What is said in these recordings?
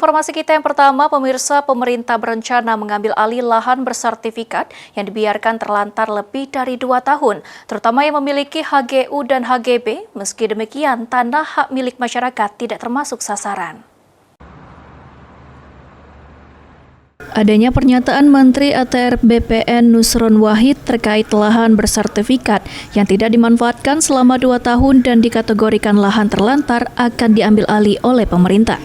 Informasi kita yang pertama, pemirsa, pemerintah berencana mengambil alih lahan bersertifikat yang dibiarkan terlantar lebih dari 2 tahun, terutama yang memiliki HGU dan HGB. Meski demikian, tanah hak milik masyarakat tidak termasuk sasaran. Adanya pernyataan Menteri ATR BPN Nusron Wahid terkait lahan bersertifikat yang tidak dimanfaatkan selama 2 tahun dan dikategorikan lahan terlantar akan diambil alih oleh pemerintah.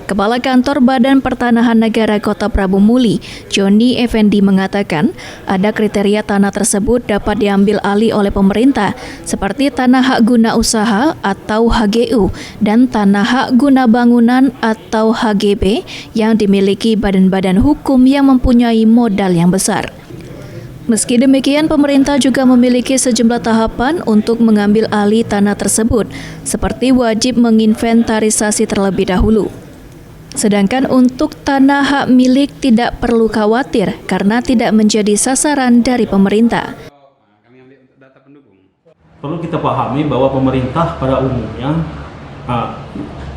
Kepala Kantor Badan Pertanahan Negara Kota Prabu Muli, Joni Effendi mengatakan ada kriteria tanah tersebut dapat diambil alih oleh pemerintah seperti tanah hak guna usaha atau HGU dan tanah hak guna bangunan atau HGB yang dimiliki badan-badan hukum yang mempunyai modal yang besar. Meski demikian, pemerintah juga memiliki sejumlah tahapan untuk mengambil alih tanah tersebut, seperti wajib menginventarisasi terlebih dahulu. Sedangkan untuk tanah hak milik tidak perlu khawatir karena tidak menjadi sasaran dari pemerintah. Perlu kita pahami bahwa pemerintah pada umumnya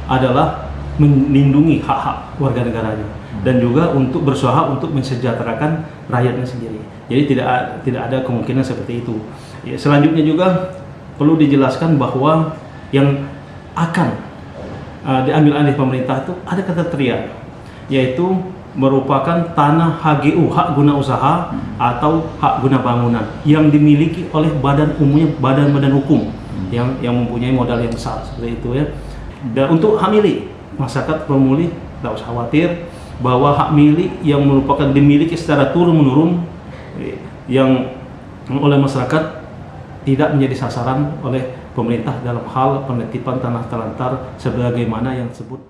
adalah melindungi hak-hak warga negaranya dan juga untuk berusaha untuk mensejahterakan rakyatnya sendiri. Jadi tidak ada kemungkinan seperti itu. Ya, selanjutnya juga perlu dijelaskan bahwa yang akan diambil alih pemerintah itu ada kriteria, yaitu merupakan tanah HGU, hak guna usaha atau hak guna bangunan yang dimiliki oleh badan hukum yang mempunyai modal yang besar seperti itu ya. Dan untuk hak milik, masyarakat pemulih tidak usah khawatir bahwa hak milik yang merupakan dimiliki secara turun-menurun yang oleh masyarakat tidak menjadi sasaran oleh pemerintah dalam hal penitipan tanah terlantar sebagaimana yang disebut.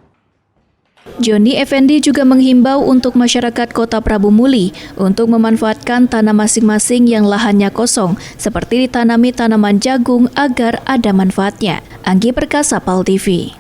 Joni Effendi juga menghimbau untuk masyarakat Kota Prabu Muli untuk memanfaatkan tanah masing-masing yang lahannya kosong, seperti ditanami tanaman jagung agar ada manfaatnya. Anggi Perkasa, PAL TV.